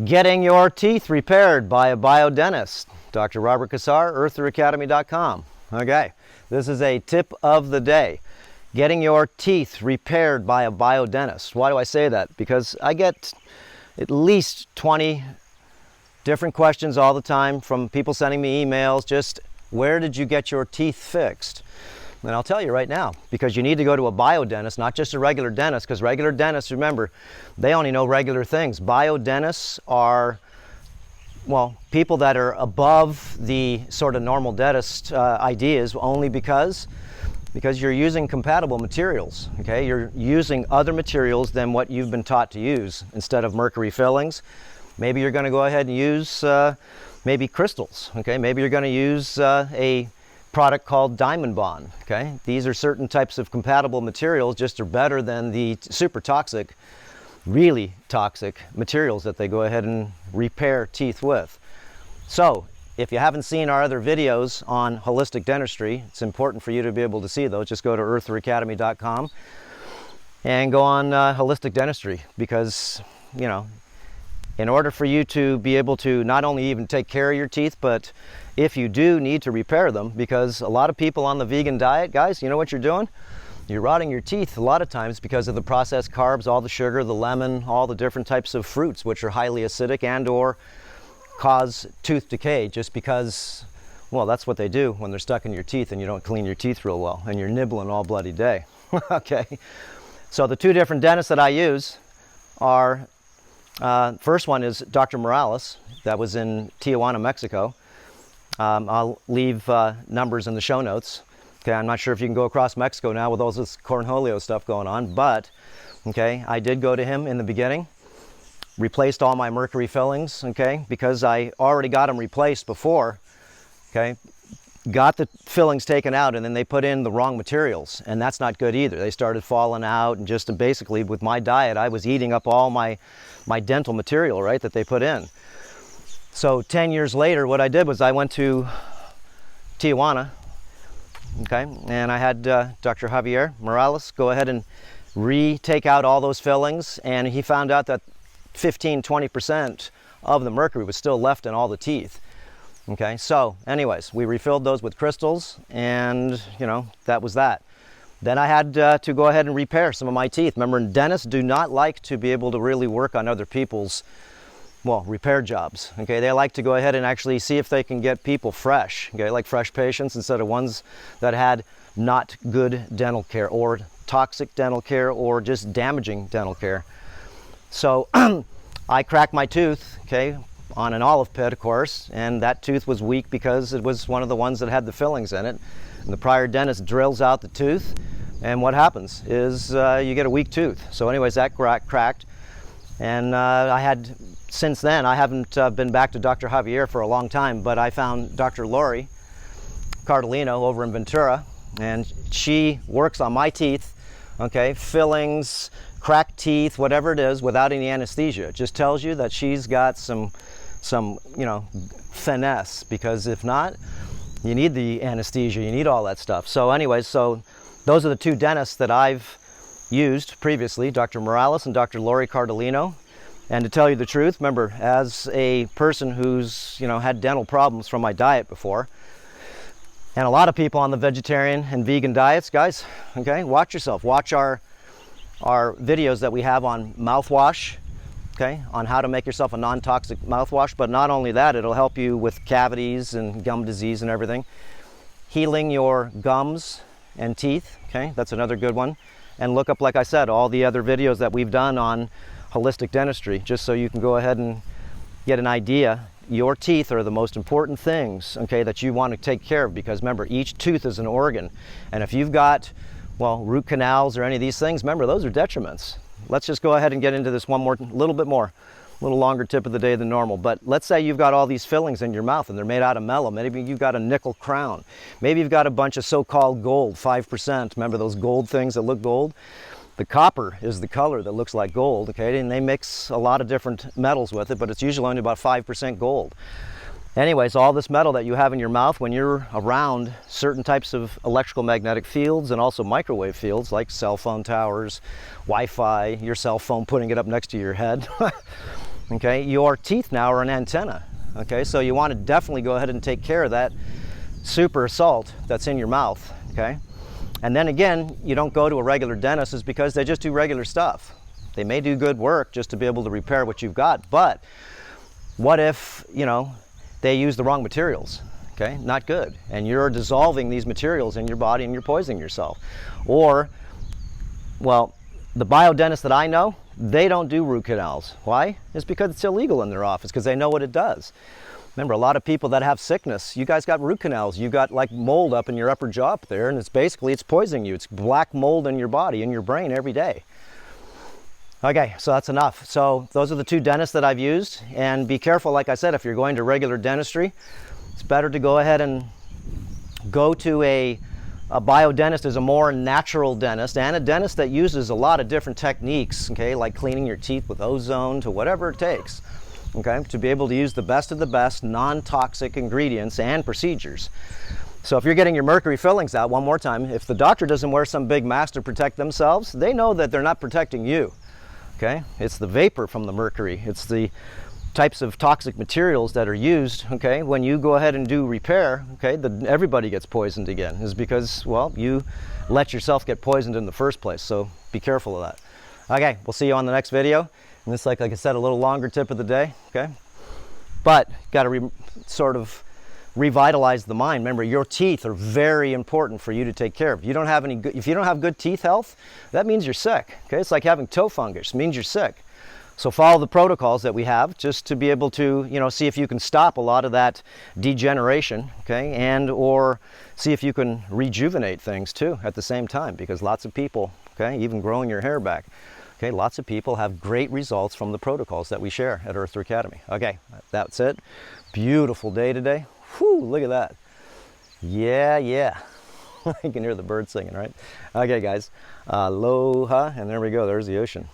Getting your teeth repaired by a biodentist. Dr. Robert Cassar, eartheracademy.com. Okay, this is a tip of the day. Getting your teeth repaired by a biodentist. Why do I say that? Because I get at least 20 different questions all the time from people sending me emails, just where did you get your teeth fixed? And I'll tell you right now, because you need to go to a biodentist, not just a regular dentist, because regular dentists, remember, they only know regular things. Biodentists are, well, people that are above the sort of normal dentist ideas only because you're using compatible materials, okay? You're using other materials than what you've been taught to use. Instead of mercury fillings, maybe you're gonna go ahead and use maybe crystals, okay? Maybe you're gonna use a product called Diamond Bond, okay? These are certain types of compatible materials, just are better than the super toxic, really toxic materials that they go ahead and repair teeth with. So, if you haven't seen our other videos on holistic dentistry, it's important for you to be able to see those. Just go to eartheracademy.com and go on holistic dentistry, because, you know, in order for you to be able to not only even take care of your teeth, but if you do need to repair them, because a lot of people on the vegan diet, guys, you know what you're doing? You're rotting your teeth a lot of times because of the processed carbs, all the sugar, the lemon, all the different types of fruits, which are highly acidic and or cause tooth decay, just because, well, that's what they do when they're stuck in your teeth and you don't clean your teeth real well and you're nibbling all bloody day. Okay, so the two different dentists that I use are, first one is Dr. Morales, that was in Tijuana, Mexico. I'll leave numbers in the show notes. Okay, I'm not sure if you can go across Mexico now with all this cornholio stuff going on, but okay, I did go to him in the beginning, replaced all my mercury fillings, okay, because I already got them replaced before, okay, got the fillings taken out, and then they put in the wrong materials, and that's not good either. They started falling out, and just basically with my diet, I was eating up all my dental material, right, that they put in. So 10 years later, what I did was I went to Tijuana, okay, and I had Dr. Javier Morales go ahead and take out all those fillings, and he found out that 15–20% of the mercury was still left in all the teeth. Okay, so anyways, we refilled those with crystals, and you know, that was that. Then I had to go ahead and repair some of my teeth. Remember, dentists do not like to be able to really work on other people's, well, repair jobs, okay? They like to go ahead and actually see if they can get people fresh, okay? Like fresh patients instead of ones that had not good dental care or toxic dental care or just damaging dental care. So I cracked my tooth, okay, on an olive pit, of course, and that tooth was weak because it was one of the ones that had the fillings in it. And the prior dentist drills out the tooth, and what happens is you get a weak tooth. So anyways, that cracked, and I had, since then, I haven't been back to Dr. Javier for a long time, but I found Dr. Lori Cardellino over in Ventura, and she works on my teeth, okay, fillings, cracked teeth, whatever it is, without any anesthesia. It just tells you that she's got some, you know, finesse, because if not, you need the anesthesia, you need all that stuff. So anyways, so those are the two dentists that I've used previously, Dr. Morales and Dr. Lori Cardellino. And to tell you the truth, remember, as a person who's, you know, had dental problems from my diet before, and a lot of people on the vegetarian and vegan diets, guys, okay, watch yourself. Watch our videos that we have on mouthwash, okay, on how to make yourself a non-toxic mouthwash. But not only that, it'll help you with cavities and gum disease and everything. Healing your gums and teeth, okay, that's another good one. And look up, like I said, all the other videos that we've done on holistic dentistry, just so you can go ahead and get an idea. Your teeth are the most important things, okay, that you want to take care of, because remember, each tooth is an organ, and if you've got, well, root canals or any of these things, remember, those are detriments. Let's just go ahead and get into this one more, little bit more, a little longer tip of the day than normal. But let's say you've got all these fillings in your mouth and they're made out of mellow. Maybe you've got a nickel crown. Maybe you've got a bunch of so-called gold, 5%. Remember those gold things that look gold? The copper is the color that looks like gold, okay? And they mix a lot of different metals with it, but it's usually only about 5% gold. Anyways, all this metal that you have in your mouth, when you're around certain types of electrical magnetic fields and also microwave fields like cell phone towers, Wi-Fi, your cell phone, putting it up next to your head, okay, your teeth now are an antenna. Okay, so you want to definitely go ahead and take care of that super salt that's in your mouth. Okay, and then again, you don't go to a regular dentist is because they just do regular stuff. They may do good work just to be able to repair what you've got, but what if, you know, they use the wrong materials? Okay, not good. And you're dissolving these materials in your body and you're poisoning yourself. Or, well, the biodentists that I know, they don't do root canals. Why? It's because it's illegal in their office, because they know what it does. Remember, a lot of people that have sickness, you guys got root canals. You got like mold up in your upper jaw up there, and it's basically, it's poisoning you. It's black mold in your body, in your brain every day. Okay, so that's enough. So those are the two dentists that I've used. And be careful, like I said, if you're going to regular dentistry, it's better to go ahead and go to a biodentist is a more natural dentist, and a dentist that uses a lot of different techniques, okay, like cleaning your teeth with ozone to whatever it takes, okay, to be able to use the best of the best non-toxic ingredients and procedures. So if you're getting your mercury fillings out, one more time, if the doctor doesn't wear some big mask to protect themselves, they know that they're not protecting you, okay? It's the vapor from the mercury. It's the types of toxic materials that are used, okay, when you go ahead and do repair, okay, everybody gets poisoned again, is because, well, you let yourself get poisoned in the first place, so be careful of that. Okay, we'll see you on the next video. And this, like I said, a little longer tip of the day, okay? But got to sort of revitalize the mind. Remember, your teeth are very important for you to take care of. If you don't have good teeth health, that means you're sick, okay? It's like having toe fungus, it means you're sick. So follow the protocols that we have just to be able to, you know, see if you can stop a lot of that degeneration, okay, and or see if you can rejuvenate things too at the same time, because lots of people, okay, even growing your hair back, okay, lots of people have great results from the protocols that we share at Earth Academy. Okay, that's it. Beautiful day today. Whew, look at that. Yeah, yeah. You can hear the birds singing, right? Okay, guys. Aloha, and there we go. There's the ocean.